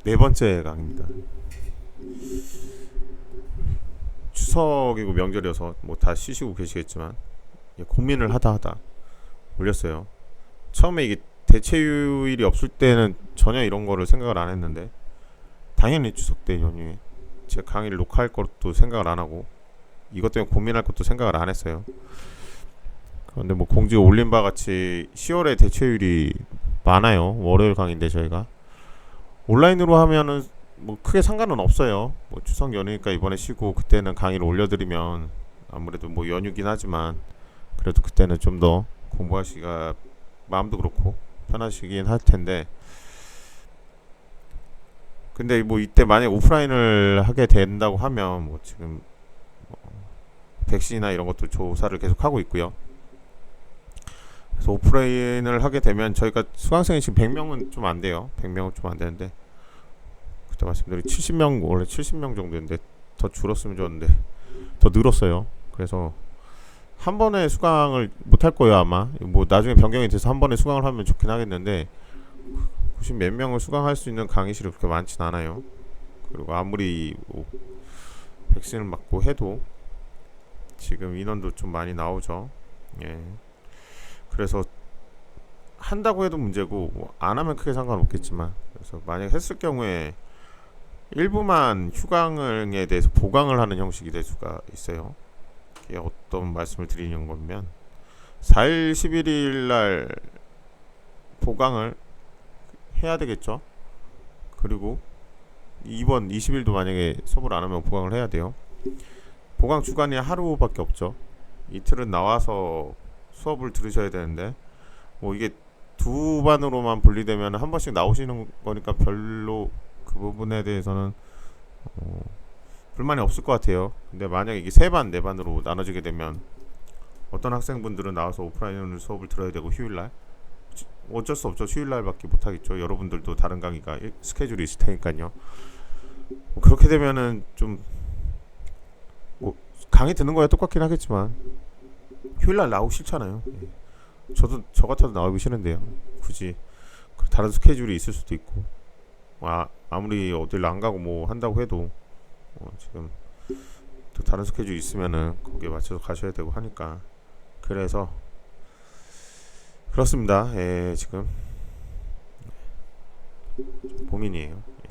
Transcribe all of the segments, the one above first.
네 번째 강의입니다. 추석이고 명절이어서 뭐 다 쉬시고 계시겠지만 고민을 하다 올렸어요. 처음에 이게 대체휴일이 없을 때는 전혀 이런 거를 생각을 안 했는데, 당연히 추석 때 연휴에 제가 강의를 녹화할 것도 생각을 안 하고 이것 때문에 고민할 것도 생각을 안 했어요. 그런데 뭐 공지에 올린 바 같이 10월에 대체휴일이 많아요. 월요일 강의인데 저희가 온라인으로 하면은 뭐 크게 상관은 없어요. 뭐 추석 연휴니까 이번에 쉬고 그때는 강의를 올려드리면 아무래도 뭐 연휴긴 하지만 그래도 그때는 좀 더 공부하시기가 마음도 그렇고 편하시긴 할 텐데, 근데 뭐 이때 만약 오프라인을 하게 된다고 하면 뭐 지금 백신이나 이런 것도 조사를 계속 하고 있고요. 그래서 오프라인을 하게 되면 저희가 수강생이 지금 100명은 좀 안 돼요. 100명은 좀 안 되는데, 그때 말씀드린 70명, 원래 70명 정도였는데 더 줄었으면 좋았는데 더 늘었어요. 그래서 한 번에 수강을 못 할 거예요 아마. 뭐 나중에 변경이 돼서 한 번에 수강을 하면 좋긴 하겠는데, 90 몇 명을 수강할 수 있는 강의실이 그렇게 많진 않아요. 그리고 아무리 뭐 백신을 맞고 해도 지금 인원도 좀 많이 나오죠. 예. 그래서 한다고 해도 문제고 뭐안 하면 크게 상관없겠지만, 그래서 만약 했을 경우에 일부만 휴강에 대해서 보강을 하는 형식이 될 수가 있어요. 이게 어떤 말씀을 드리는 거면 4일 11일 날 보강을 해야 되겠죠. 그리고 이번 20일도 만약에 수업을 안 하면 보강을 해야 돼요. 보강 주간이 하루밖에 없죠. 이틀은 나와서 수업을 들으셔야 되는데, 뭐 이게 두 반으로만 분리되면 한 번씩 나오시는 거니까 별로 그 부분에 대해서는 불만이 없을 것 같아요. 근데 만약에 이게 세 반, 네 반으로 나눠지게 되면 어떤 학생분들은 나와서 오프라인 수업을 들어야 되고 휴일날 어쩔 수 없죠. 휴일날밖에 못하겠죠. 여러분들도 다른 강의가 스케줄이 있을 테니까요. 뭐 그렇게 되면은 좀 뭐 강의 듣는 거야 똑같긴 하겠지만 휴일날 나오기 싫잖아요. 예. 저도 저 같아도 나오기 싫은데요. 굳이 다른 스케줄이 있을 수도 있고, 아무리 어딜 안 가고 뭐 한다고 해도 지금 또 다른 스케줄이 있으면은 거기에 맞춰서 가셔야 되고 하니까, 그래서 그렇습니다. 예, 지금 고민이에요. 예.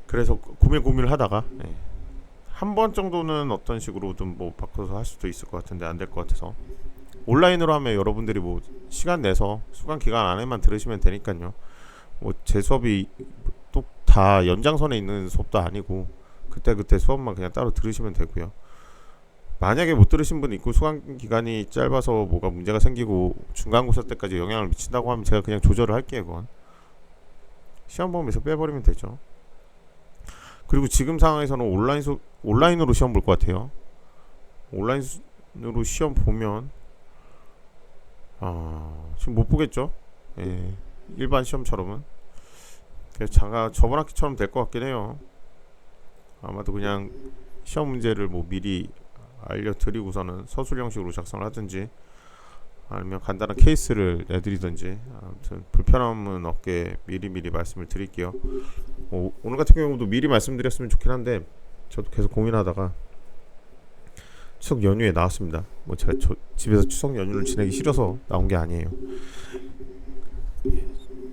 그래서 고민을 하다가 한 번 정도는 어떤 식으로든 뭐 바꿔서 할 수도 있을 것 같은데 안 될 것 같아서 온라인으로 하면 여러분들이 뭐 시간 내서 수강 기간 안에만 들으시면 되니까요. 뭐 제 수업이 또 다 연장선에 있는 수업도 아니고 그때 수업만 그냥 따로 들으시면 되고요. 만약에 못 들으신 분 있고 수강 기간이 짧아서 뭐가 문제가 생기고 중간고사 때까지 영향을 미친다고 하면 제가 그냥 조절을 할게요. 그건 시험 범위에서 빼버리면 되죠. 그리고 지금 상황에서는 온라인으로 시험 볼 것 같아요. 온라인으로 시험 보면 지금 못 보겠죠. 예, 일반 시험처럼은. 그래서 저번 학기처럼 될 것 같긴 해요. 아마도 그냥 시험 문제를 뭐 미리 알려드리고서는 서술 형식으로 작성을 하든지 아니면 간단한 케이스를 내드리든지, 아무튼 불편함은 없게 미리 말씀을 드릴게요. 오늘 같은 경우도 미리 말씀드렸으면 좋긴 한데 저도 계속 고민하다가 추석 연휴에 나왔습니다. 뭐 제가 집에서 추석 연휴를 지내기 싫어서 나온 게 아니에요.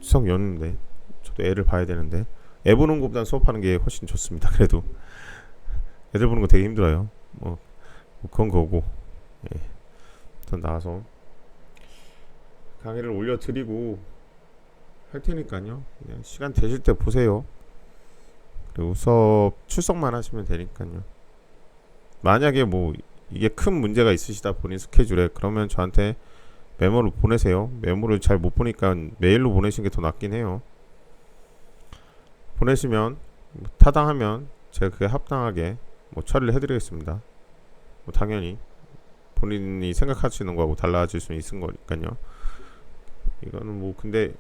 추석 연휴인데 저도 애를 봐야 되는데 애 보는 것보단 수업하는 게 훨씬 좋습니다. 그래도 애들 보는 거 되게 힘들어요. 뭐 그건 거고, 예. 일단 나와서 강의를 올려드리고 할 테니까요. 그냥 시간 되실 때 보세요. 그리고 수업 출석만 하시면 되니까요. 만약에 뭐 이게 큰 문제가 있으시다 보니 스케줄에, 그러면 저한테 메모를 보내세요. 메모를 잘 못 보니까 메일로 보내시는 게 더 낫긴 해요. 보내시면 타당하면 제가 그게 합당하게 뭐 처리를 해드리겠습니다. 뭐 당연히 본인이 생각하시는 거하고 달라질 수 있는 거니까요. 이거는 뭐 근데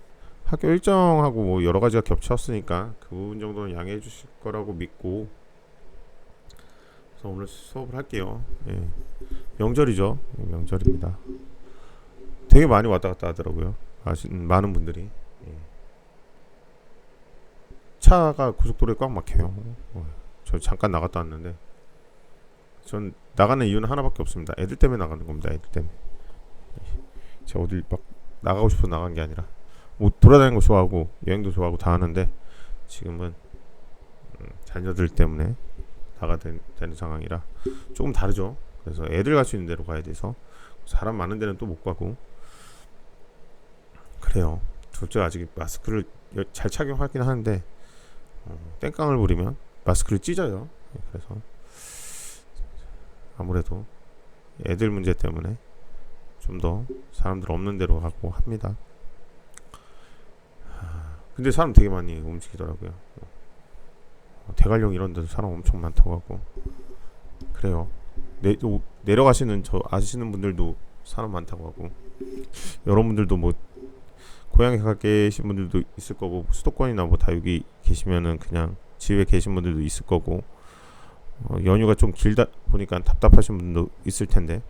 학교 일정하고 뭐 여러 가지가 겹쳤으니까 그 부분 정도는 양해해 주실 거라고 믿고, 그래서 오늘 수업을 할게요. 예. 명절이죠. 예, 명절입니다. 되게 많이 왔다 갔다 하더라고요. 많은 분들이. 예. 차가 고속도로에 꽉 막혀요. 저 잠깐 나갔다 왔는데, 전 나가는 이유는 하나밖에 없습니다. 애들 때문에 나가는 겁니다. 애들 때문에. 제가 어딜 막 나가고 싶어서 나간 게 아니라, 뭐 돌아다니는 거 좋아하고 여행도 좋아하고 다 하는데 지금은 자녀들 때문에 되는 상황이라 조금 다르죠. 그래서 애들 갈 수 있는 데로 가야 돼서 사람 많은 데는 또 못 가고 그래요. 둘째 아직 마스크를 잘 착용하긴 하는데 땡깡을 부리면 마스크를 찢어요. 그래서 아무래도 애들 문제 때문에 좀 더 사람들 없는 데로 가고 합니다. 근데 사람 되게 많이 움직이더라고요. 대관령 이런 데도 사람 엄청 많다고 하고 그래요. 내려가시는 저 아시는 분들도 사람 많다고 하고 여러분들도 뭐 고향에 가 계신 분들도 있을 거고 수도권이나 뭐 다 여기 계시면은 그냥 집에 계신 분들도 있을 거고 연휴가 좀 길다 보니까 답답하신 분도 있을 텐데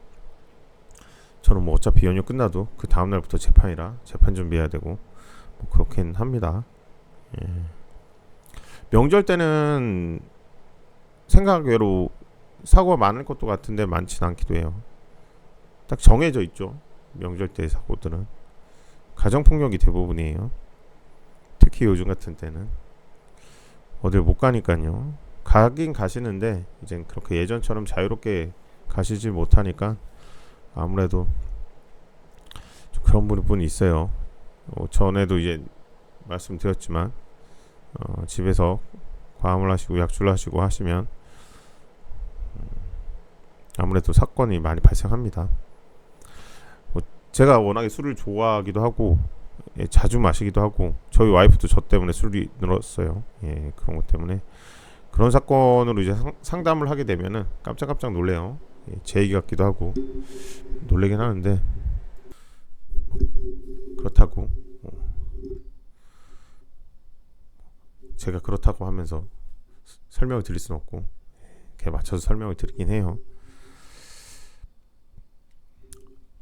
저는 뭐 어차피 연휴 끝나도 그 다음 날부터 재판이라 재판 준비해야 되고 뭐 그렇긴 합니다. 예. 명절 때는 생각외로 사고가 많을 것도 같은데 많진 않기도 해요. 딱 정해져 있죠. 명절 때 사고들은 가정폭력이 대부분이에요. 특히 요즘 같은 때는 어딜 못 가니까요. 가긴 가시는데 이젠 그렇게 예전처럼 자유롭게 가시지 못하니까 아무래도 좀 그런 부분이 있어요. 전에도 이제 말씀드렸지만 집에서 과음을 하시고 약주를 하시고 하시면 아무래도 사건이 많이 발생합니다. 제가 워낙에 술을 좋아하기도 하고 자주 마시기도 하고 저희 와이프도 저 때문에 술이 늘었어요. 예, 그런 것 때문에 그런 사건으로 이제 상담을 하게 되면은 깜짝깜짝 놀래요. 예, 제 얘기 같기도 하고 놀래긴 하는데 그렇다고 제가 그렇다고 하면서 설명을 드릴 수는 없고 걔 맞춰서 설명을 드리긴 해요.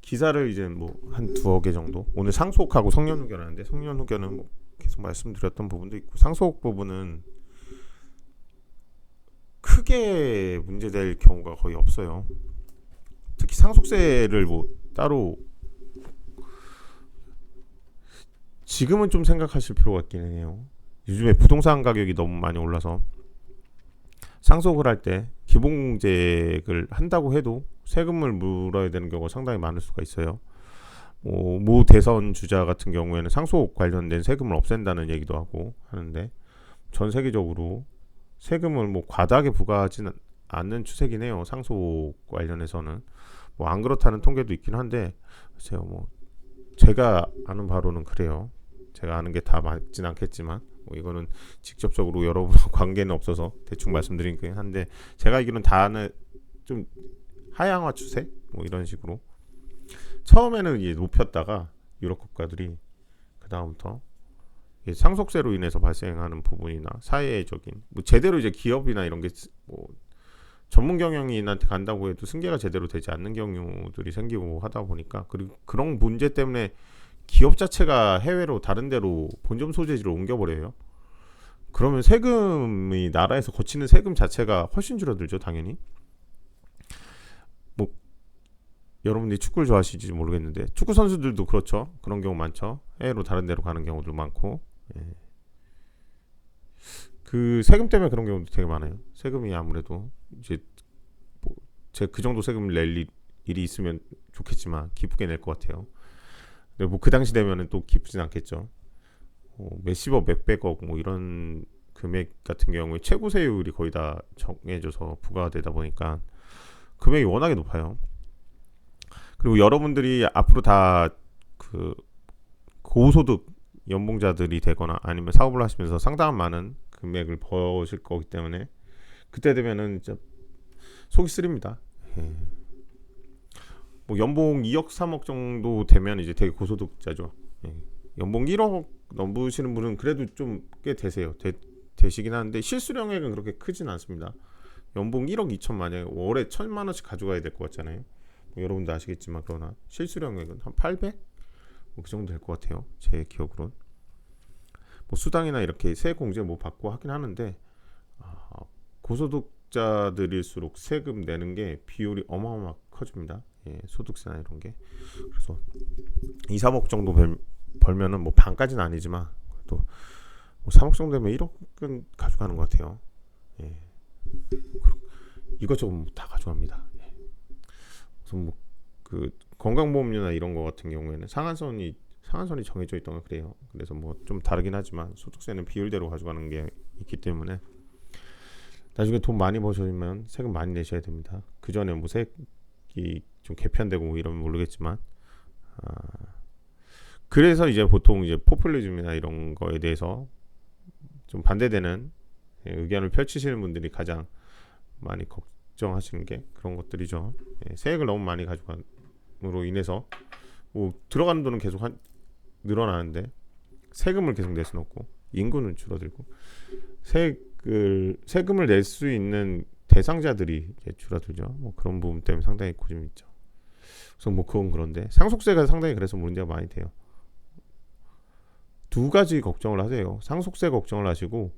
기사를 이제 뭐 한 두어 개 정도 오늘 상속하고 성년후견 하는데 성년후견은 뭐 계속 말씀드렸던 부분도 있고 상속 부분은 크게 문제될 경우가 거의 없어요. 특히 상속세를 뭐 따로 지금은 좀 생각하실 필요가 있긴 해요. 요즘에 부동산 가격이 너무 많이 올라서 상속을 할 때 기본공제를 한다고 해도 세금을 물어야 되는 경우가 상당히 많을 수가 있어요. 모 대선 주자 같은 경우에는 상속 관련된 세금을 없앤다는 얘기도 하고 하는데 전 세계적으로 세금을 뭐 과다하게 부과하지는 않는 추세긴 해요. 상속 관련해서는 뭐 안 그렇다는 통계도 있긴 한데 글쎄요 뭐 제가 아는 바로는 그래요. 제가 아는 게 다 맞진 않겠지만 뭐 이거는 직접적으로 여러분하고 관계는 없어서 대충 말씀드리긴 한데 제가 알기로는 다는 좀 하향화 추세 뭐 이런 식으로 처음에는 이제 높였다가 유럽 국가들이 그 다음부터 상속세로 인해서 발생하는 부분이나 사회적인 뭐 제대로 이제 기업이나 이런 게 뭐 전문 경영인한테 간다고 해도 승계가 제대로 되지 않는 경우들이 생기고 하다 보니까 그리고 그런 문제 때문에 기업 자체가 해외로 다른 데로 본점 소재지를 옮겨버려요. 그러면 세금이 나라에서 거치는 세금 자체가 훨씬 줄어들죠, 당연히. 뭐 여러분들이 축구를 좋아하실지 모르겠는데 축구 선수들도 그렇죠. 그런 경우 많죠. 해외로 다른 데로 가는 경우도 많고. 예. 그 세금 때문에 그런 경우도 되게 많아요. 세금이 아무래도 이제 뭐 제 그 정도 세금을 낼 일이 있으면 좋겠지만 기쁘게 낼 것 같아요. 근데 뭐 그 당시 되면은 또 기쁘진 않겠죠. 몇십억, 몇백억 뭐 이런 금액 같은 경우에 최고 세율이 거의 다 정해져서 부과되다 보니까 금액이 워낙에 높아요. 그리고 여러분들이 앞으로 다 그 고소득 연봉자들이 되거나 아니면 사업을 하시면서 상당한 많은 금액을 버실 거기 때문에 그때 되면은 진짜 속이 쓰립니다. 예. 뭐 연봉 2억 3억 정도 되면 이제 되게 고소득자죠. 예. 연봉 1억 넘으시는 분은 그래도 좀 꽤 되세요. 되시긴 하는데 실수령액은 그렇게 크진 않습니다. 연봉 1억 2천 만약에 월에 1,000만 원씩 가져가야 될 것 같잖아요. 뭐 여러분도 아시겠지만 그러나 실수령액은 한 800? 뭐 그 정도 될 것 같아요. 제 기억으론. 뭐 수당이나 이렇게 세액 공제 뭐 받고 하긴 하는데 고소득자들일수록 세금 내는 게 비율이 어마어마하게 커집니다. 예, 소득세나 이런 게. 그래서 2, 3억 정도 벌면은 뭐 반까지는 아니지만 또 뭐 3억 정도 되면 1억은 가져가는 것 같아요. 예. 이것저것 다 가져갑니다. 예. 그래서 뭐 그 건강보험료나 이런 거 같은 경우에는 상한선이 정해져 있던 거 그래요. 그래서 뭐 좀 다르긴 하지만 소득세는 비율대로 가져가는 게 있기 때문에 나중에 돈 많이 버시면 세금 많이 내셔야 됩니다. 그 전에 뭐 세액이 좀 개편되고 뭐 이러면 모르겠지만 그래서 이제 보통 이제 포퓰리즘이나 이런 거에 대해서 좀 반대되는 의견을 펼치시는 분들이 가장 많이 걱정하시는 게 그런 것들이죠. 세액을 너무 많이 가져감으로 인해서 뭐 들어가는 돈은 계속 늘어나는데 세금을 계속 낼 수는 없고 인구는 줄어들고 세금을 낼 수 있는 대상자들이 이제 줄어들죠. 뭐 그런 부분 때문에 상당히 고집이 있죠. 그래서 뭐 그건 그런데 상속세가 상당히 그래서 문제가 많이 돼요. 두 가지 걱정을 하세요. 상속세 걱정을 하시고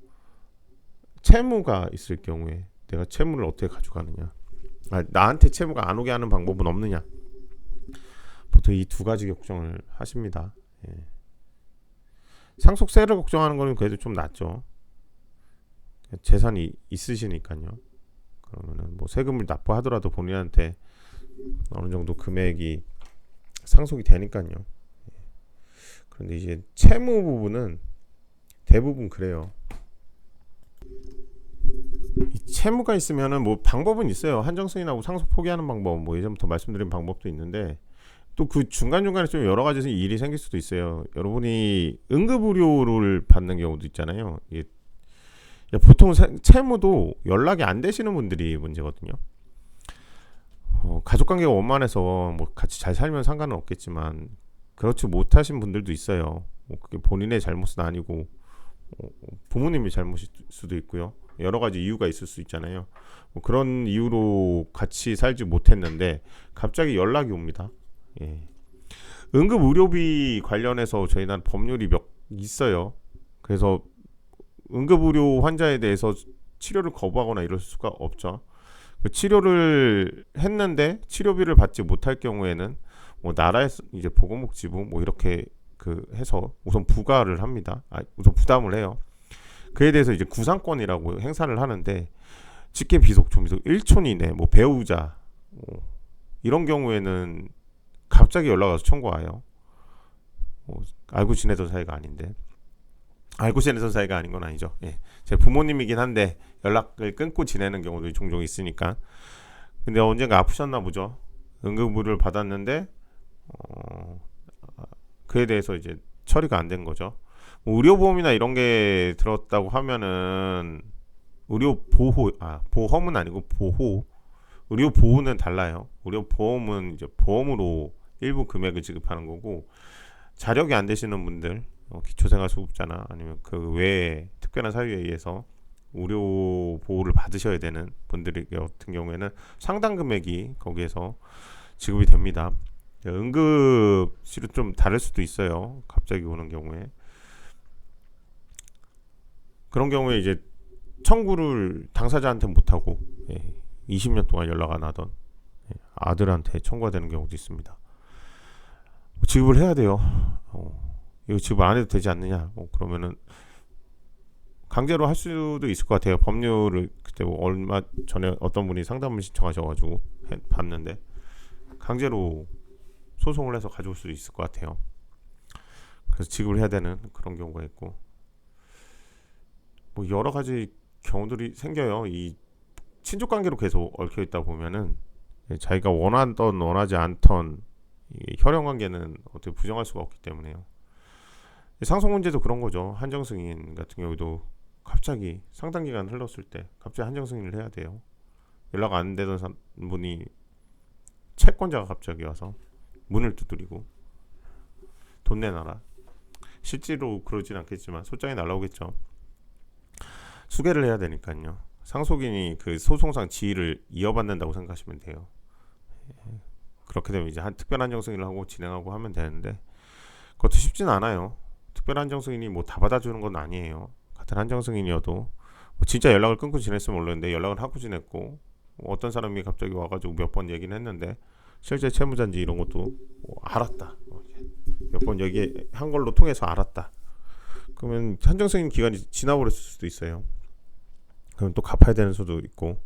채무가 있을 경우에 내가 채무를 어떻게 가져가느냐, 나한테 채무가 안 오게 하는 방법은 없느냐. 보통 이 두 가지 걱정을 하십니다. 예. 상속세를 걱정하는 거는 그래도 좀 낫죠. 재산이 있으시니까요. 그러면은 뭐 세금을 납부하더라도 본인한테 어느 정도 금액이 상속이 되니까요. 그런데 이제 채무 부분은 대부분 그래요. 이 채무가 있으면은 뭐 방법은 있어요. 한정승인하고 상속 포기하는 방법, 뭐 예전부터 말씀드린 방법도 있는데 또 그 중간중간에 좀 여러 가지 일이 생길 수도 있어요. 여러분이 응급의료를 받는 경우도 있잖아요. 이게 보통 채무도 연락이 안 되시는 분들이 문제거든요. 가족관계가 원만해서 뭐 같이 잘 살면 상관은 없겠지만 그렇지 못하신 분들도 있어요. 뭐 그게 본인의 잘못은 아니고 부모님의 잘못일 수도 있고요. 여러 가지 이유가 있을 수 있잖아요. 뭐 그런 이유로 같이 살지 못했는데 갑자기 연락이 옵니다. 예. 응급 의료비 관련해서 저희는 법률이 몇 있어요. 그래서 응급 의료 환자에 대해서 치료를 거부하거나 이럴 수가 없죠. 그 치료를 했는데 치료비를 받지 못할 경우에는 뭐 나라에서 이제 보건복지부 뭐 이렇게 그 해서 우선 부과를 합니다. 우선 부담을 해요. 그에 대해서 이제 구상권이라고 행사를 하는데 직계 비속 조미속 1촌 이내 뭐 배우자 이런 경우에는 갑자기 연락 와서 청구 와요. 알고 지내던 사이가 아닌데 알고 지내던 사이가 아닌 건 아니죠. 예. 제 부모님이긴 한데 연락을 끊고 지내는 경우도 종종 있으니까. 근데 언젠가 아프셨나 보죠. 응급의료를 받았는데 그에 대해서 이제 처리가 안 된 거죠. 뭐 의료보험이나 이런 게 들었다고 하면은 의료보호, 보험은 아니고 보호. 의료보호는 달라요. 의료보험은 이제 보험으로 일부 금액을 지급하는 거고, 자력이 안 되시는 분들, 기초생활수급자나 아니면 그 외에 특별한 사유에 의해서 의료 보호를 받으셔야 되는 분들 같은 경우에는 상당 금액이 거기에서 지급이 됩니다. 응급실은 좀 다를 수도 있어요. 갑자기 오는 경우에. 그런 경우에 이제 청구를 당사자한테 못하고 20년 동안 연락 안 하던 아들한테 청구가 되는 경우도 있습니다. 지급을 해야 돼요. 이거 지급 안 해도 되지 않느냐. 그러면은 강제로 할 수도 있을 것 같아요. 법률을 그때 뭐 얼마 전에 어떤 분이 상담을 신청하셔가지고 봤는데 강제로 소송을 해서 가져올 수도 있을 것 같아요. 그래서 지급을 해야 되는 그런 경우가 있고 뭐 여러 가지 경우들이 생겨요. 이 친족 관계로 계속 얽혀 있다 보면은 자기가 원하던 원하지 않던 이 혈연 관계는 어떻게 부정할 수가 없기 때문에요. 상속 문제도 그런 거죠. 한정 승인 같은 경우도 갑자기 상당 기간 흘렀을 때 갑자기 한정 승인을 해야 돼요. 연락 안 되던 분이 채권자가 갑자기 와서 문을 두드리고 돈 내놔라. 실제로 그러진 않겠지만 소장이 날라오겠죠. 수개를 해야 되니까요. 상속인이 그 소송상 지위를 이어받는다고 생각하시면 돼요. 그렇게 되면 이제 특별 한정 승인을 하고 진행하고 하면 되는데 그것도 쉽진 않아요. 특별 한정 승인이 뭐 다 받아주는 건 아니에요. 같은 한정 승인이어도 뭐 진짜 연락을 끊고 지냈으면 모르겠는데 연락을 하고 지냈고, 뭐 어떤 사람이 갑자기 와가지고 몇 번 얘기는 했는데 실제 채무자인지 이런 것도 뭐 알았다. 몇 번 얘기한 걸로 통해서 알았다. 그러면 한정 승인 기간이 지나버렸을 수도 있어요. 그럼 또 갚아야 되는 수도 있고.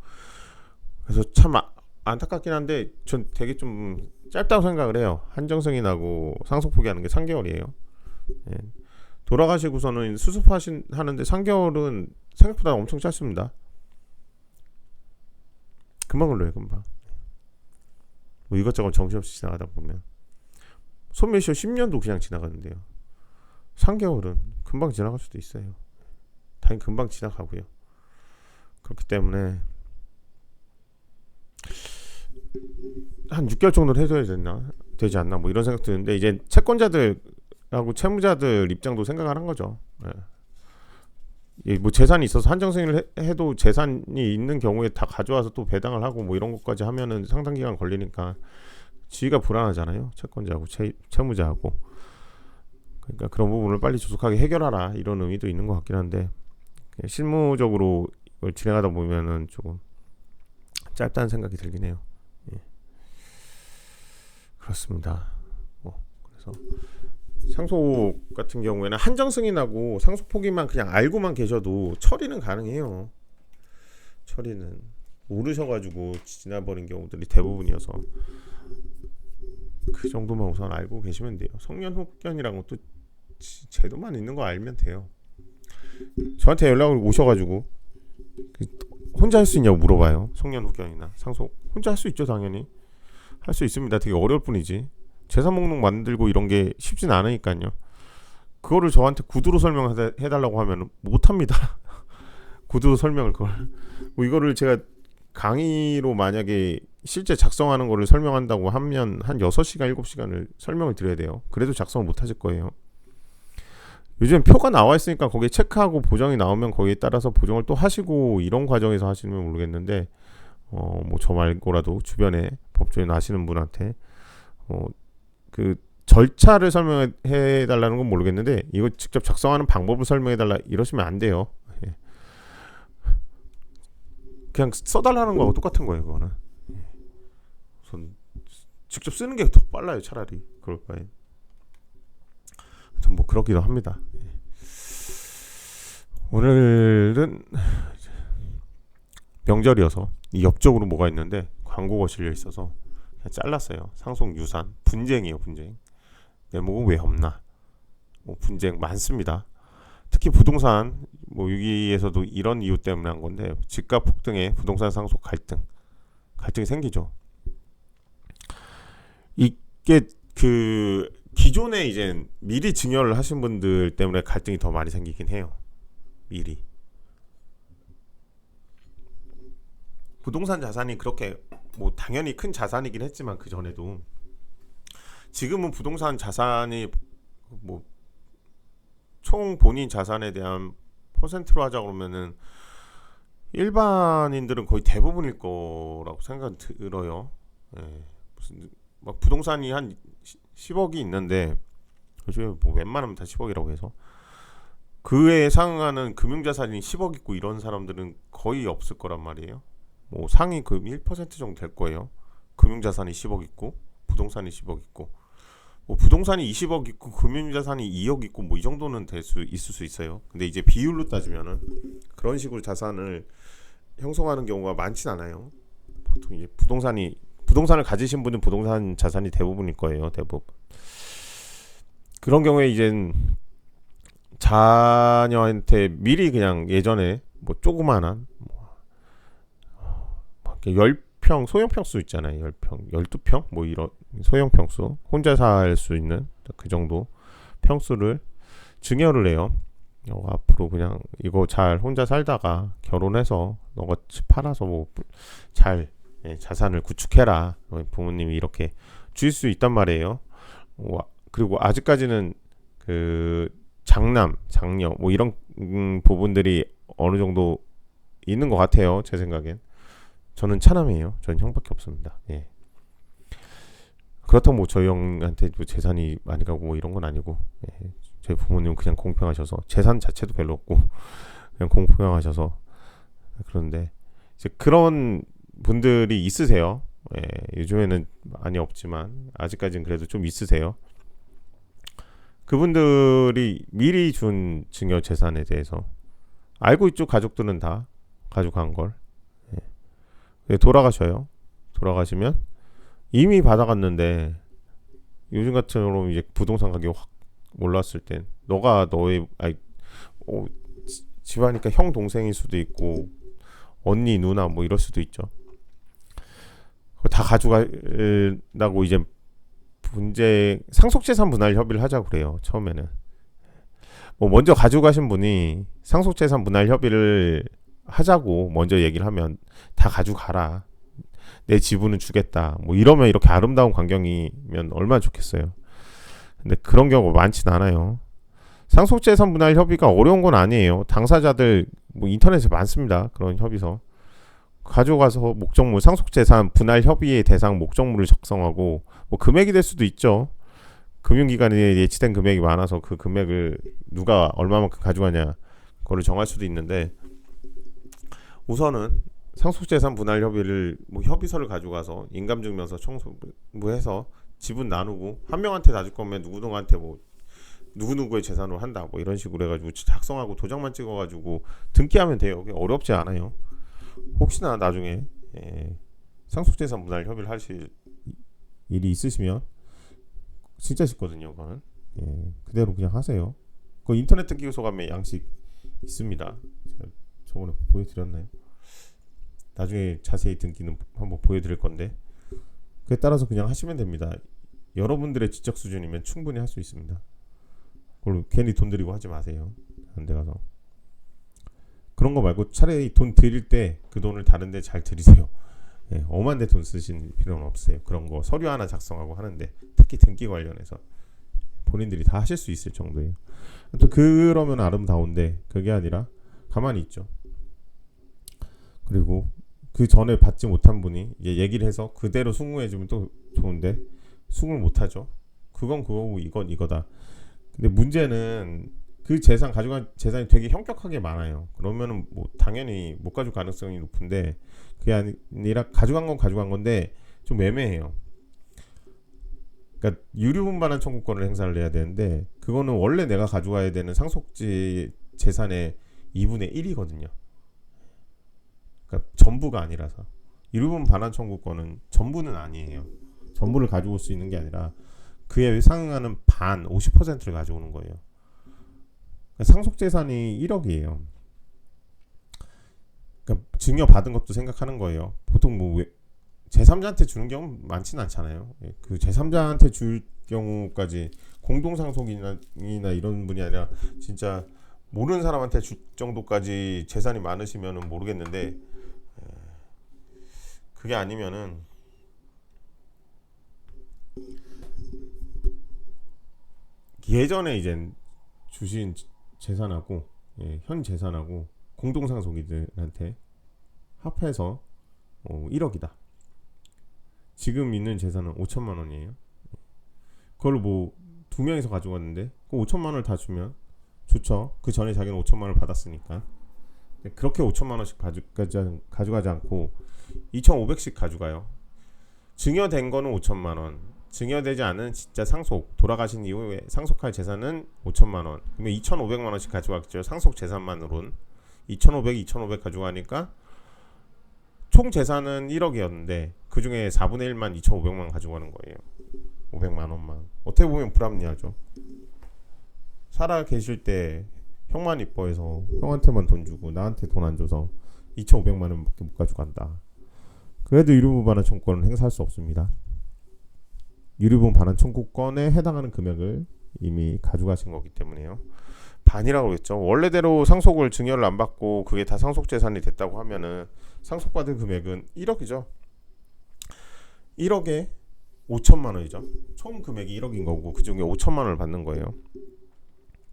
그래서 참 안타깝긴 한데 전 되게 좀 짧다고 생각을 해요. 한정 승인하고 상속 포기하는 게 3개월이에요. 예. 돌아가시고서는 하는데 3개월은 생각보다 엄청 짧습니다. 금방 걸려요, 금방. 뭐 이것저것 정신없이 지나가다 보면 소멸시효 10년도 그냥 지나가는데요. 3개월은 금방 지나갈 수도 있어요. 당연히 금방 지나가고요. 그렇기 때문에 한 6개월 정도는 해줘야 되지 않나 뭐 이런 생각 드는데, 이제 채권자들하고 채무자들 입장도 생각하는 거죠. 뭐 재산이 있어서 한정승인을 해도 재산이 있는 경우에 다 가져와서 또 배당을 하고 뭐 이런 것까지 하면은 상당 기간 걸리니까 지위가 불안하잖아요. 채권자하고 채무자하고. 그러니까 그런 부분을 빨리 조속하게 해결하라 이런 의미도 있는 것 같긴 한데, 실무적으로 진행하다 보면은 조금 짧다는 생각이 들긴 해요. 예. 그렇습니다. 그래서 상속 같은 경우에는 한정 승인하고 상속 포기만 그냥 알고만 계셔도 처리는 가능해요. 처리는 모르셔가지고 지나버린 경우들이 대부분이어서 그 정도만 우선 알고 계시면 돼요. 성년 후견이라는 것도 제도만 있는 거 알면 돼요. 저한테 연락을 오셔가지고 혼자 할 수 있냐고 물어봐요. 성년 후견이나 상속 혼자 할 수 있죠. 당연히 할 수 있습니다. 되게 어려울 뿐이지 재산 목록 만들고 이런 게 쉽진 않으니까요. 그거를 저한테 구두로 설명해달라고 하면 못합니다. 구두로 설명을 뭐 이거를 제가 강의로 만약에 실제 작성하는 거를 설명한다고 하면 한 6시간 7시간을 설명을 드려야 돼요. 그래도 작성을 못 하실 거예요. 요즘 표가 나와 있으니까 거기에 체크하고 보정이 나오면 거기에 따라서 보정을 또 하시고 이런 과정에서 하시면 모르겠는데, 뭐 저 말고라도 주변에 법조인 아시는 분한테 그 절차를 설명해 달라는 건 모르겠는데 이거 직접 작성하는 방법을 설명해 달라 이러시면 안 돼요. 그냥 써달라는 거하고 똑같은 거예요. 그거는 우선 직접 쓰는 게 더 빨라요. 차라리 그럴 바에. 뭐 그렇기도 합니다. 오늘은 명절이어서 이 옆쪽으로 뭐가 있는데 광고가 실려 있어서 그냥 잘랐어요. 상속 유산 분쟁이에요. 분쟁. 내목은 왜 없나? 뭐 분쟁 많습니다. 특히 부동산 뭐 여기에서도 이런 이유 때문에 한 건데, 집값 폭등에 부동산 상속 갈등이 생기죠. 이게 그 기존에 이제 미리 증여를 하신 분들 때문에 갈등이 더 많이 생기긴 해요. 미리 부동산 자산이 그렇게 뭐 당연히 큰 자산이긴 했지만 그 전에도 지금은 부동산 자산이 뭐 총 본인 자산에 대한 퍼센트로 하자 그러면은 일반인들은 거의 대부분일 거라고 생각이 들어요. 무슨 막 부동산이 한 10억이 있는데 요즘에 뭐 웬만하면 다 10억이라고 해서 그에 상응하는 금융자산이 10억 있고 이런 사람들은 거의 없을 거란 말이에요. 뭐 상위 그 1% 정도 될 거예요. 금융자산이 10억 있고 부동산이 10억 있고, 뭐 부동산이 20억 있고 금융자산이 2억 있고 뭐 이 정도는 있을 수 있어요. 근데 이제 비율로 따지면은 그런 식으로 자산을 형성하는 경우가 많진 않아요. 보통 이제 부동산을 가지신 분은 부동산 자산이 대부분일 거예요. 대부분. 그런 경우에 이제 자녀한테 미리 그냥 예전에 뭐 조그만한 10평 소형평수 있잖아요. 10평, 12평 뭐 이런 소형평수 혼자 살 수 있는 그 정도 평수를 증여를 해요. 앞으로 그냥 이거 잘 혼자 살다가 결혼해서 너가 팔아서 뭐 잘 자산을 구축해라. 부모님이 이렇게 주실 수 있단 말이에요. 그리고 아직까지는 그 장남, 장녀 뭐 이런 부분들이 어느 정도 있는 것 같아요. 제 생각엔. 저는 차남이에요. 저는 형밖에 없습니다. 예. 그렇다고 뭐 저희 형한테 뭐 재산이 많이 가고 뭐 이런 건 아니고, 예. 저희 부모님은 그냥 공평하셔서 재산 자체도 별로 없고 그냥 공평하셔서 그런데 이제 그런 분들이 있으세요. 예, 요즘에는 많이 없지만 아직까지는 그래도 좀 있으세요. 그분들이 미리 준 증여 재산에 대해서 알고 있죠. 가족들은 다 가져간 걸. 예. 돌아가셔요. 돌아가시면 이미 받아갔는데 요즘 같은 이제 부동산 가격이 확 올랐을 땐 너가 너의 집안이니까 형 동생일 수도 있고 언니 누나 뭐 이럴 수도 있죠. 다 가져가려고 이제 분쟁 상속재산 분할 협의를 하자고 그래요. 처음에는 뭐 먼저 가져가신 분이 상속재산 분할 협의를 하자고 먼저 얘기를 하면 다 가져가라. 내 지분은 주겠다. 뭐 이러면 이렇게 아름다운 광경이면 얼마나 좋겠어요. 근데 그런 경우가 많진 않아요. 상속재산 분할 협의가 어려운 건 아니에요. 당사자들 뭐 인터넷에 많습니다. 그런 협의서. 가져가서 목적물 상속재산 분할 협의의 대상 목적물을 작성하고 뭐 금액이 될 수도 있죠. 금융기관에 예치된 금액이 많아서 그 금액을 누가 얼마만큼 가져가냐 그거를 정할 수도 있는데 우선은 상속재산 분할 협의를 뭐 협의서를 가져가서 인감증명서 청구해서 지분 나누고 한 명한테 다 줄 거면 누구누구한테 뭐 누구누구의 재산으로 한다 뭐 이런 식으로 해가지고 작성하고 도장만 찍어가지고 등기하면 돼요. 어렵지 않아요. 혹시나 나중에 상속재산 분할 협의를 하실 일이 있으시면 진짜 쉽거든요. 그거는 그대로 그냥 하세요. 그 인터넷 등기소 가면 양식 있습니다. 제가 저번에 보여드렸나요? 나중에 자세히 등기는 한번 보여드릴 건데 그에 따라서 그냥 하시면 됩니다. 여러분들의 지적 수준이면 충분히 할 수 있습니다. 그걸로 괜히 돈 들이고 하지 마세요. 다른 데 가서 그런 거 말고 차라리 돈 드릴 때 그 돈을 다른 데 잘 들이세요. 엄한 데 돈 쓰실 필요는 없어요. 그런 거 서류 하나 작성하고 하는데 특히 등기 관련해서 본인들이 다 하실 수 있을 정도예요. 또 그러면 아름다운데 그게 아니라 가만히 있죠. 그리고 그 전에 받지 못한 분이 얘기를 해서 그대로 승우해주면 또 좋은데 승우를 못하죠. 그건 그거고 이건 이거다. 근데 문제는 그 재산 가져간 재산이 되게 형격하게 많아요. 그러면은 뭐 당연히 못 가져갈 가능성이 높은데 그게 아니라 가져간 건 가져간 건데 좀 애매해요. 그러니까 유류분반환 청구권을 행사를 해야 되는데 그거는 원래 내가 가져가야 되는 상속지 재산의 2분의 1이거든요. 그러니까 전부가 아니라서 유류분반환 청구권은 전부는 아니에요. 전부를 가져올 수 있는 게 아니라 그에 상응하는 반 50%를 가져오는 거예요. 그러니까 상속재산이 1억이에요. 그러니까 증여받은 것도 생각하는 거예요. 보통 뭐 제3자한테 주는 경우 많지는 않잖아요. 그 제3자한테 줄 경우까지 공동상속이나 이런 분이 아니라 진짜 모르는 사람한테 줄 정도까지 재산이 많으시면은 모르겠는데 그게 아니면은 예전에 이제 주신 재산하고 현 재산하고 공동상속이들한테 합해서 1억이다. 지금 있는 재산은 5천만 원이에요. 그걸 뭐 두 명이서 가져갔는데 그 5천만 원을 다 주면 좋죠. 그 전에 자기는 5천만 원을 받았으니까. 그렇게 5천만 원씩 가져가지 않고 2,500씩 가져가요. 증여된 거는 5천만 원. 증여되지 않은 진짜 상속 돌아가신 이후에 상속할 재산은 5천만 원. 그러면 2,500만 원씩 가져갔죠. 상속 재산만으로는 2,500 가져가니까 총 재산은 1억이었는데 그 중에 4분의 1만 2,500만 원 가져가는 거예요. 500만 원만. 어떻게 보면 불합리하죠. 살아 계실 때 형만 이뻐해서 형한테만 돈 주고 나한테 돈 안 줘서 2,500만 원밖에 못 가져간다. 그래도 유류분반환 청구권은 행사할 수 없습니다. 유류분반환 청구권에 해당하는 금액을 이미 가져가신 거기 때문에요. 반이라고 그랬죠. 원래대로 상속을 증여를 안 받고 그게 다 상속재산이 됐다고 하면은 상속받은 금액은 1억이죠. 1억에 5천만 원이죠. 총 금액이 1억인 거고 그 중에 5천만 원을 받는 거예요.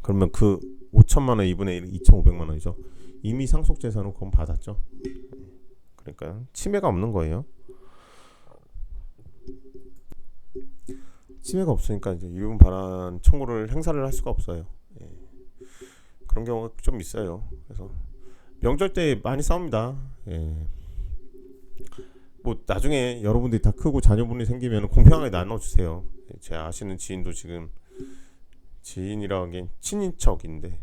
그러면 그 5천만 원 2분의 1 2,500만 원이죠. 이미 상속재산은 그건 받았죠. 그러니까 침해가 없는 거예요. 침해가 없으니까 이제 유류분반환 청구를 행사를 할 수가 없어요. 그런 경우가 좀 있어요. 그래서 명절 때 많이 싸웁니다. 예. 뭐 나중에 여러분들이 다 크고 자녀분이 생기면 공평하게 나눠주세요. 제 아시는 지인도 지금 지인이라 하기엔 친인척인데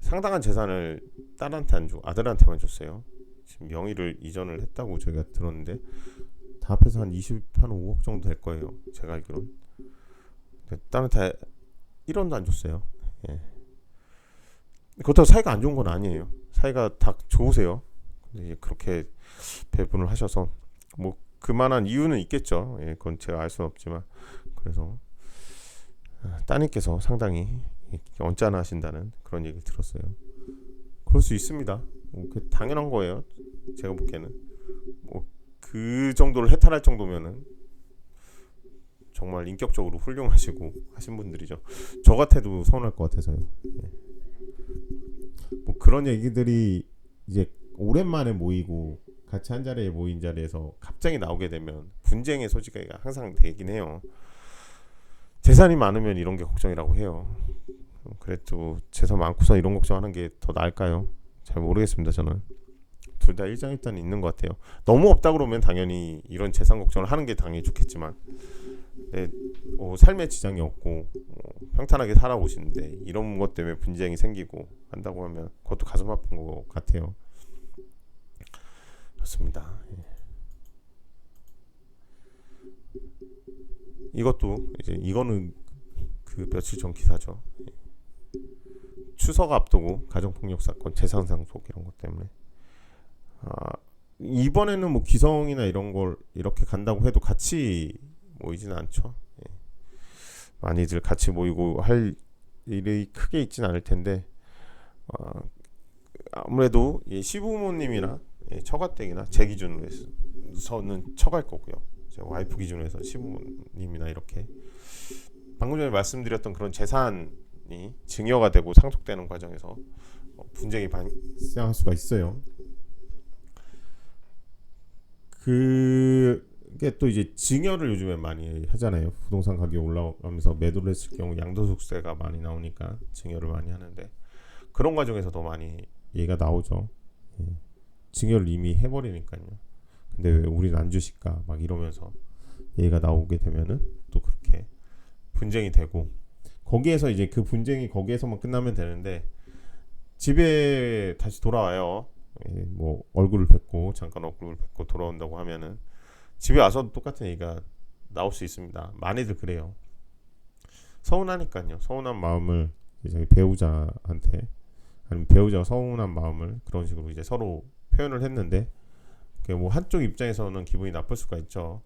상당한 재산을 딸한테 안 주고 아들한테만 줬어요. 지금 명의를 이전을 했다고 저희가 들었는데 다 합해서 한 5억 정도 될 거예요. 제가 알기로는. 딸한테 1원도 안 줬어요. 예. 그렇다고 사이가 안 좋은 건 아니에요. 사이가 다 좋으세요. 근데 그렇게 배분을 하셔서 뭐 그만한 이유는 있겠죠. 예, 그건 제가 알 수는 없지만 그래서 따님께서 상당히 언짢아하신다는 그런 얘기를 들었어요. 그럴 수 있습니다. 뭐 당연한 거예요. 제가 보기에는 뭐 그 정도를 해탈할 정도면은 정말 인격적으로 훌륭하시고 하신 분들이죠. 저 같아도 서운할 것 같아서요. 예. 뭐 그런 얘기들이 이제 오랜만에 모이고 같이 한 자리에 모인 자리에서 갑자기 나오게 되면 분쟁의 소지가 항상 되긴 해요. 재산이 많으면 이런 게 걱정이라고 해요. 그래도 재산 많고서 이런 걱정하는 게 더 나을까요? 잘 모르겠습니다. 저는 둘 다 일장일단이 있는 것 같아요. 너무 없다 그러면 당연히 이런 재산 걱정을 하는 게 당연히 좋겠지만 네, 삶에 지장이 없고 평탄하게 살아오시는데 이런 것 때문에 분쟁이 생기고 한다고 하면 그것도 가슴 아픈 것 같아요. 그렇습니다. 예. 이것도 이제 이거는 그 며칠 전 기사죠. 추석 앞두고 가정폭력 사건, 재산 상속 이런 것 때문에 이번에는 뭐 기성이나 이런 걸 이렇게 간다고 해도 같이 모이지는 않죠. 예. 많이들 같이 모이고 할 일이 크게 있지는 않을 텐데 아무래도 시부모님이나 처가댁이나 제 기준으로서는 처갈 거고요. 제 와이프 기준으로 해서 시부모님이나 이렇게 방금 전에 말씀드렸던 그런 재산이 증여가 되고 상속되는 과정에서 분쟁이 발생할 수가 있어요. 그게 또 이제 증여를 요즘에 많이 하잖아요. 부동산 가격이 올라가면서 매도를 했을 경우 양도소득세가 많이 나오니까 증여를 많이 하는데 그런 과정에서 더 많이 얘기가 나오죠. 증여를 이미 해버리니까요. 근데 왜 우리는 안 주실까 막 이러면서 얘기가 나오게 되면은 또 그렇게 분쟁이 되고 거기에서 이제 그 분쟁이 거기에서만 끝나면 되는데 집에 다시 돌아와요. 뭐 잠깐 얼굴을 뵙고 돌아온다고 하면은 집에 와서 똑같은 얘기가 나올 수 있습니다. 많이들 그래요. 서운하니까요. 서운한 마음을 이제 배우자한테 아니면 배우자가 서운한 마음을 그런 식으로 이제 서로 표현을 했는데 뭐 한쪽 입장에서는 기분이 나쁠 수가 있죠.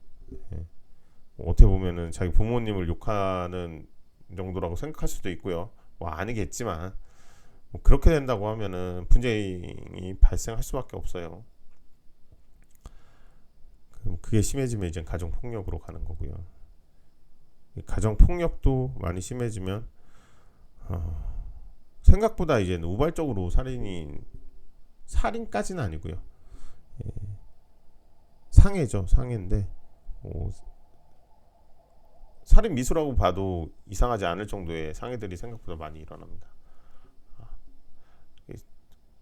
예. 어떻게 보면은 자기 부모님을 욕하는 정도라고 생각할 수도 있고요. 뭐 아니겠지만 뭐 그렇게 된다고 하면은 분쟁이 발생할 수밖에 없어요. 그게 심해지면 이제 가정 폭력으로 가는 거고요. 가정 폭력도 많이 심해지면 생각보다 이제 우발적으로 살인까지는 아니고요. 상해죠. 상해인데 살인 미수라고 봐도 이상하지 않을 정도의 상해들이 생각보다 많이 일어납니다.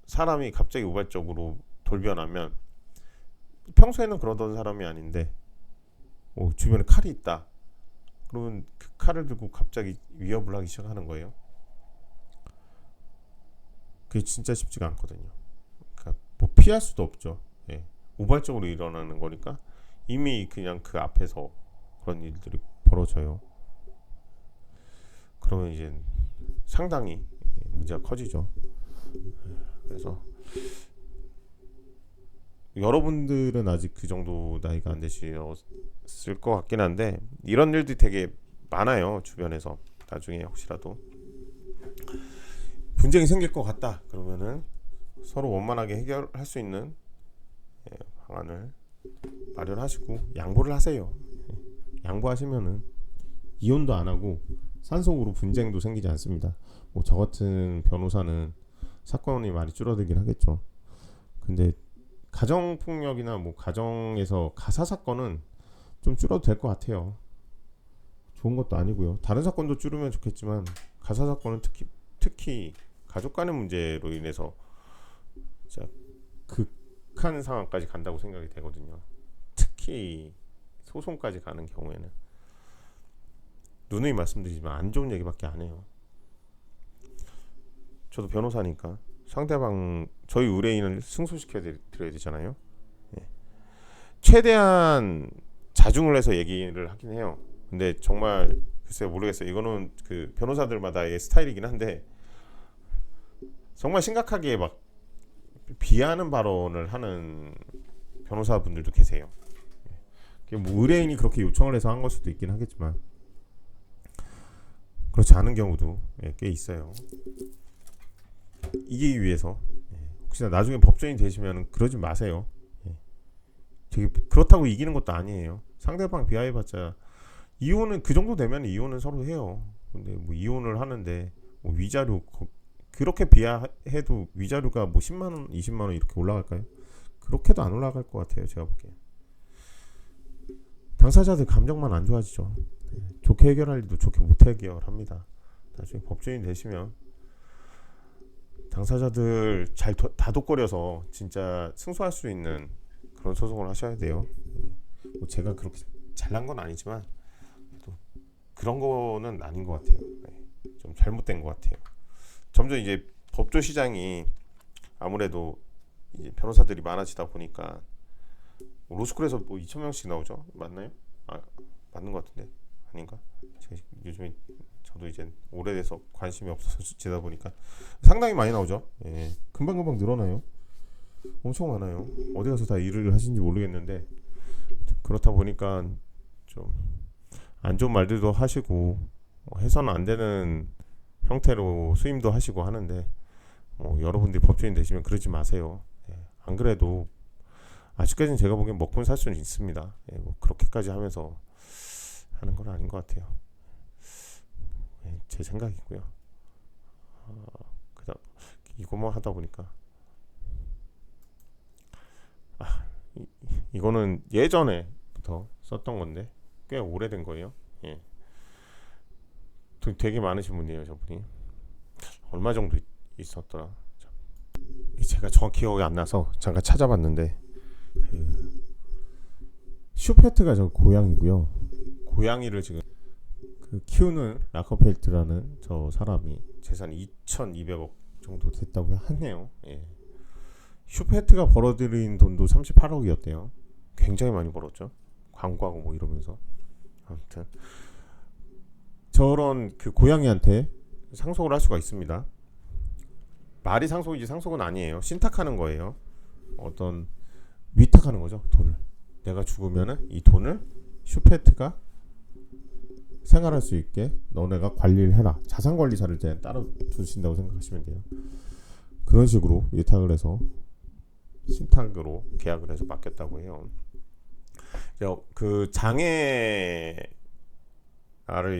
사람이 갑자기 우발적으로 돌변하면 평소에는 그러던 사람이 아닌데 주변에 칼이 있다. 그러면 그 칼을 들고 갑자기 위협을 하기 시작하는 거예요. 그게 진짜 쉽지가 않거든요. 그러니까 뭐 피할 수도 없죠. 예. 우발적으로 일어나는 거니까 이미 그냥 그 앞에서 그런 일들이 벌어져요. 그러면 이제 상당히 문제가 커지죠. 그래서 여러분들은 아직 그 정도 나이가 안 되셨을 것 같긴 한데 이런 일들이 되게 많아요. 주변에서 나중에 혹시라도 분쟁이 생길 것 같다 그러면은 서로 원만하게 해결할 수 있는 방안을 마련하시고 양보를 하세요. 양보하시면은 이혼도 안 하고 산속으로 분쟁도 생기지 않습니다. 뭐 저 같은 변호사는 사건이 많이 줄어들긴 하겠죠. 근데 가정폭력이나 뭐 가정에서 가사 사건은 좀 줄어도 될 것 같아요. 좋은 것도 아니고요. 다른 사건도 줄으면 좋겠지만 가사 사건은 특히 가족 간의 문제로 인해서 진짜 극한 상황까지 간다고 생각이 되거든요. 특히 소송까지 가는 경우에는 누누이 말씀드리지만 안 좋은 얘기밖에 안 해요. 저도 변호사니까 상대방 저희 의뢰인을 승소시켜 드려야 되잖아요. 예. 최대한 자중을 해서 얘기를 하긴 해요. 근데 정말 글쎄요, 모르겠어요. 이거는 그 변호사들마다의 스타일이긴 한데 정말 심각하게 막 비하하는 발언을 하는 변호사분들도 계세요. 뭐 의뢰인이 그렇게 요청을 해서 한 걸 수도 있긴 하겠지만 그렇지 않은 경우도 꽤 있어요. 이기기 위해서 혹시나 나중에 법정이 되시면 그러지 마세요. 되게 그렇다고 이기는 것도 아니에요. 상대방 비하해봤자 이혼은 그 정도 되면 이혼은 서로 해요. 근데 뭐 이혼을 하는데 뭐 위자료 그렇게 비하해도 위자료가 뭐 10만 원, 20만 원 이렇게 올라갈까요? 그렇게도 안 올라갈 것 같아요. 제가 보기엔. 당사자들 감정만 안 좋아지죠. 좋게 해결할 일도 좋게 못 해결합니다. 나중에 법정이 되시면 당사자들 잘 다독거려서 진짜 승소할 수 있는 그런 소송을 하셔야 돼요. 뭐 제가 그렇게 잘난 건 아니지만 또 그런 거는 아닌 것 같아요. 좀 잘못된 것 같아요. 점점 이제 법조 시장이 아무래도 이제 변호사들이 많아지다 보니까 로스쿨에서 뭐 2,000명씩 나오죠. 맞나요? 맞는 것 같은데 아닌가? 제가 요즘에 저도 이제 오래돼서 관심이 없어서 지다 보니까 상당히 많이 나오죠. 예, 금방금방 늘어나요. 엄청 많아요. 어디 가서 다 일을 하신지 모르겠는데 그렇다 보니까 좀 안 좋은 말들도 하시고 해서는 안 되는 형태로 수임도 하시고 하는데 여러분들이 법조인 되시면 그러지 마세요. 예, 안 그래도 아직까지는 제가 보기엔 먹고 살 수는 있습니다. 예, 뭐 그렇게까지 하면서 하는 건 아닌 것 같아요. 예, 제 생각이고요. 그냥 이거만 하다 보니까 이거는 예전에부터 썼던 건데 꽤 오래된 거예요. 예. 되게 많으신 분이에요, 저분이. 얼마 정도 있었더라. 제가 정확히 기억이 안 나서 잠깐 찾아봤는데 슈페트가 저 고양이고요. 고양이를 지금 키우는 라커펠트라는 저 사람이 재산이 2,200억 정도 됐다고 하네요. 예. 슈페트가 벌어들인 돈도 38억이었대요. 굉장히 많이 벌었죠. 광고하고 뭐 이러면서. 아무튼 저런 그 고양이한테 상속을 할 수가 있습니다. 말이 상속이지 상속은 아니에요. 신탁하는 거예요. 어떤 위탁하는 거죠. 돈을. 내가 죽으면은 이 돈을 슈페트가 생활할 수 있게 너네가 관리를 해라. 자산관리사를 따로 두신다고 생각하시면 돼요. 그런 식으로 위탁을 해서 신탁으로 계약을 해서 맡겼다고 해요. 그 장애아를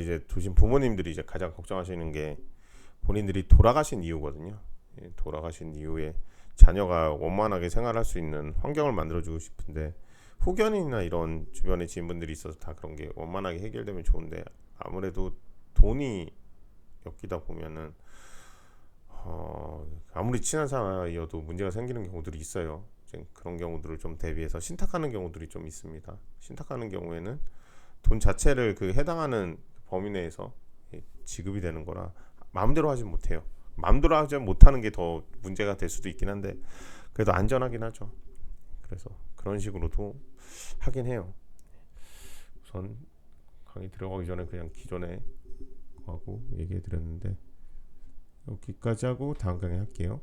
이제 두신 부모님들이 이제 가장 걱정하시는 게 본인들이 돌아가신 이유거든요. 돌아가신 이후에 자녀가 원만하게 생활할 수 있는 환경을 만들어주고 싶은데 후견인이나 이런 주변에 지인분들이 있어서 다 그런 게 원만하게 해결되면 좋은데 아무래도 돈이 엮이다 보면은 아무리 친한 사이여도 문제가 생기는 경우들이 있어요. 그런 경우들을 좀 대비해서 신탁하는 경우들이 좀 있습니다. 신탁하는 경우에는 돈 자체를 그 해당하는 범위 내에서 지급이 되는 거라 마음대로 하진 못해요. 마음대로 하지 못하는 게 더 문제가 될 수도 있긴 한데 그래도 안전하긴 하죠. 그래서 그런 식으로도 하긴 해요. 우선 강의 들어가기 전에 그냥 기존에 하고 얘기해 드렸는데 여기까지 하고 다음 강의 할게요.